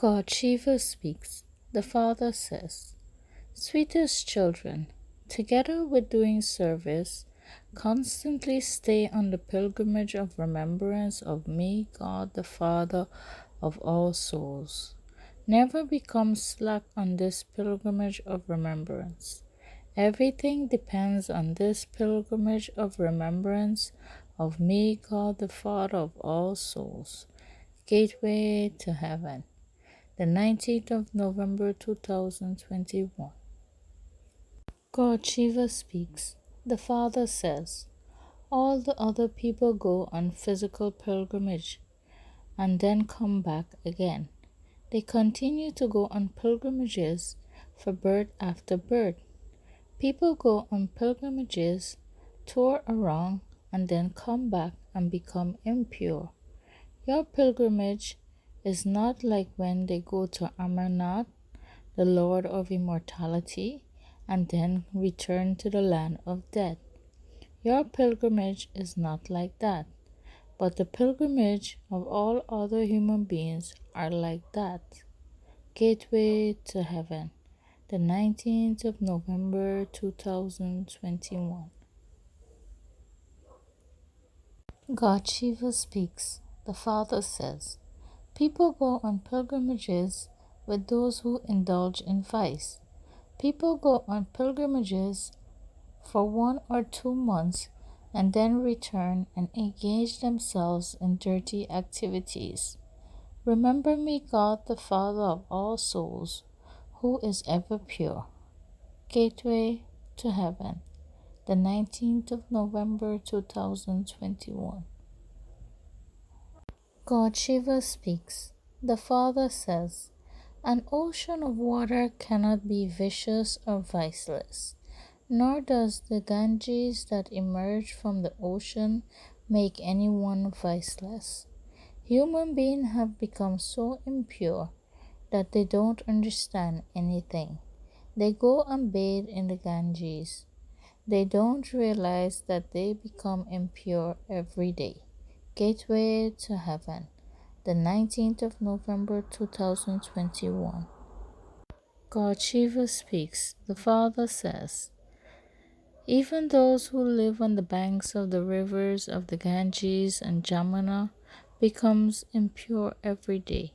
God Shiva speaks. The Father says, sweetest children, together with doing service, constantly stay on the pilgrimage of remembrance of me, God the Father of all souls. Never become slack on this pilgrimage of remembrance. Everything depends on this pilgrimage of remembrance of me, God the Father of all souls. Gateway to Heaven, the 19th of November 2021. God Shiva speaks. The Father says, all the other people go on physical pilgrimage and then come back again. They continue to go on pilgrimages for birth after birth. People go on pilgrimages, tour around, and then come back and become impure. Your pilgrimage is not like when they go to Amarnath, the Lord of Immortality, and then return to the land of death. Your pilgrimage is not like that, but the pilgrimage of all other human beings are like that. Gateway to Heaven, the 19th of November 2021. God Shiva speaks. The Father says, people go on pilgrimages with those who indulge in vice. People go on pilgrimages for 1 or 2 months and then return and engage themselves in dirty activities. Remember me, God the Father of all souls, who is ever pure. Gateway to Heaven, the 19th of November 2021. God Shiva speaks. The Father says, an ocean of water cannot be vicious or viceless, nor does the Ganges that emerge from the ocean make anyone viceless. Human beings have become so impure that they don't understand anything. They go and bathe in the Ganges. They don't realize that they become impure every day. Gateway to Heaven, the 19th of November 2021. God Shiva speaks. The Father says, even those who live on the banks of the rivers of the Ganges and Jamuna becomes impure every day.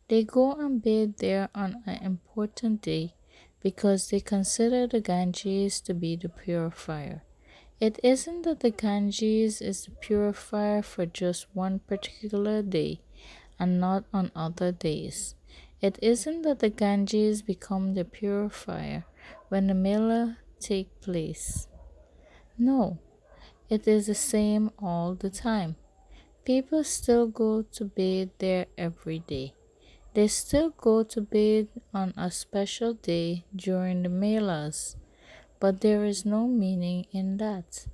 They go and bathe there on an important day because they consider the Ganges to be the purifier. It isn't that the Ganges is the purifier for just one particular day and not on other days. It isn't that the Ganges become the purifier when the Mela take place. No, it is the same all the time. People still go to bathe there every day. They still go to bathe on a special day during the Melas, but there is no meaning in that.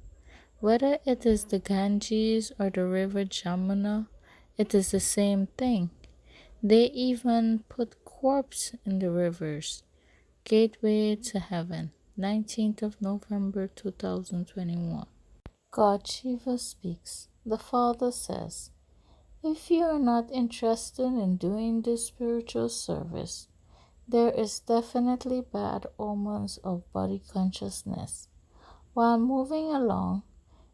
Whether it is the Ganges or the river Jamuna, it is the same thing. They even put corpse in the rivers. Gateway to Heaven, 19th of November 2021. God Shiva speaks. The Father says, if you are not interested in doing this spiritual service, there is definitely bad omens of body consciousness. While moving along,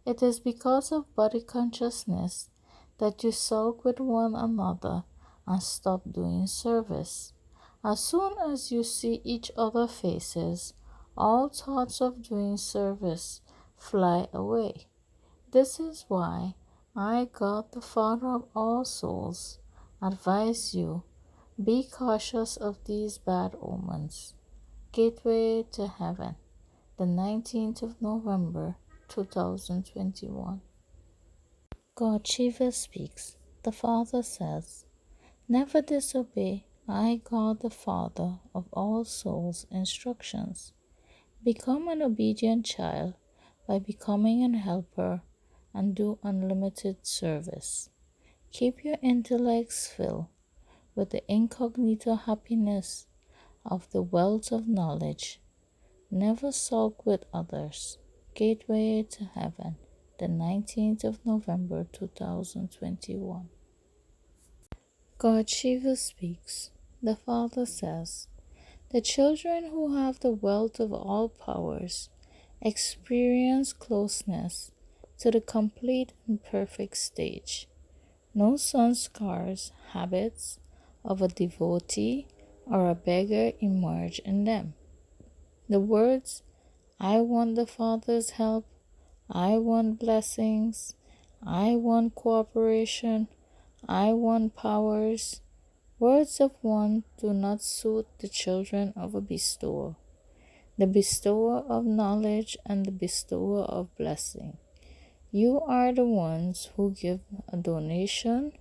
it is because of body consciousness that you sulk with one another and stop doing service. As soon as you see each other's faces, all thoughts of doing service fly away. This is why I, God the Father of all souls, advise you, be cautious of these bad omens. Gateway to Heaven, the 19th of November 2021. God Shiva speaks. The Father says, never disobey I, God the Father of all souls' instructions. Become an obedient child by becoming an helper and do unlimited service. Keep your intellects filled with the incognito happiness of the wealth of knowledge. Never sulk with others. Gateway to Heaven, the 19th of November 2021. God Shiva speaks. the Father says, the children who have the wealth of all powers experience closeness to the complete and perfect stage. No sanskars, habits of a devotee or a beggar emerge in them. The words, I want the Father's help, I want blessings, I want cooperation, I want powers, words of one do not suit the children of a bestower, the bestower of knowledge and the bestower of blessing. You are the ones who give a donation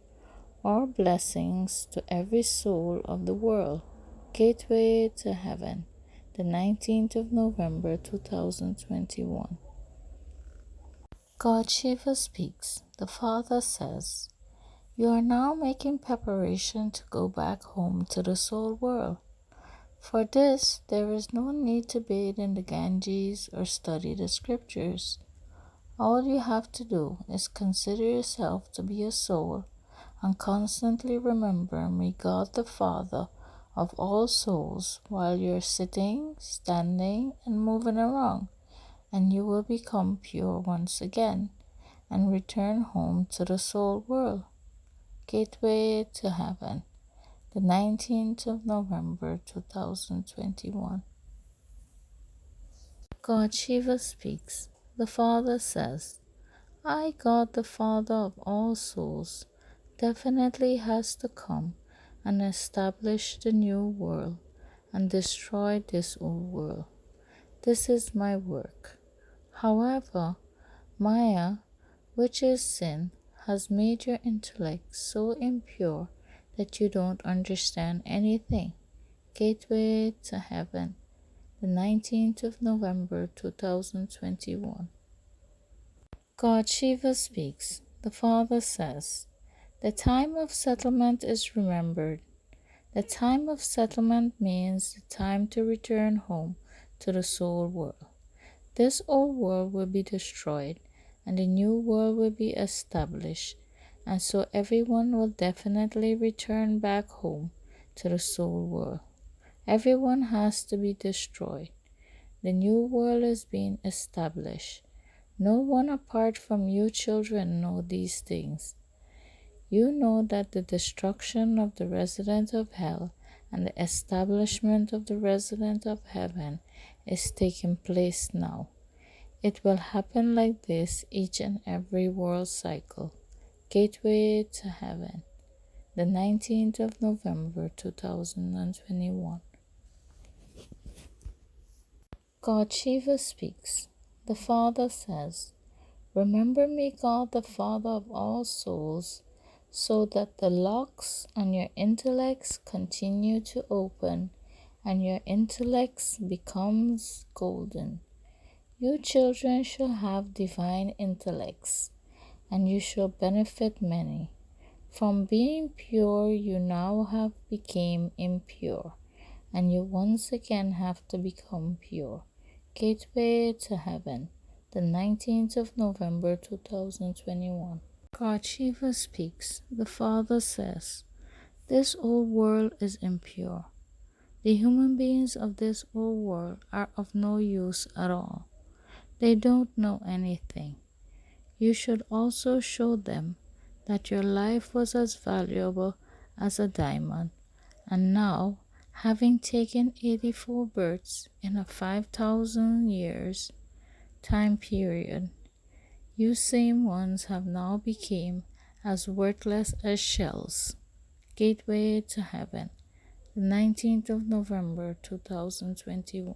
or blessings to every soul of the world. Gateway to Heaven, the 19th of November 2021. God Shiva speaks. The Father says, you are now making preparation to go back home to the soul world. For this, there is no need to bathe in the Ganges or study the scriptures. All you have to do is consider yourself to be a soul and constantly remember me, God the Father of all souls, while you're sitting, standing, and moving around, and you will become pure once again and return home to the soul world. Gateway to Heaven, the 19th of November 2021. God Shiva speaks. The Father says, I, God the Father of all souls, definitely has to come and establish the new world and destroy this old world. This is my work. However, Maya, which is sin, has made your intellect so impure that you don't understand anything. Gateway to Heaven, the 19th of November 2021. God Shiva speaks. The Father says, the time of settlement is remembered. The time of settlement means the time to return home to the soul world. This old world will be destroyed and the new world will be established, and so everyone will definitely return back home to the soul world. Everyone has to be destroyed. The new world is being established. No one apart from you children know these things. You know that the destruction of the resident of hell and the establishment of the resident of heaven is taking place now. It will happen like this each and every world cycle. Gateway to Heaven, the 19th of November 2021. God Shiva speaks. The Father says, remember me, God the Father of all souls, so that the locks on your intellects continue to open and your intellects becomes golden. You children shall have divine intellects, and you shall benefit many. From being pure, you now have become impure, and you once again have to become pure. Gateway to Heaven, the 19th of November 2021. God Shiva speaks. The Father says, this old world is impure. The human beings of this old world are of no use at all. They don't know anything. You should also show them that your life was as valuable as a diamond, and now, having taken 84 births in a 5,000 years time period, you same ones have now become as worthless as shells. Gateway to Heaven, the 19th of November 2021.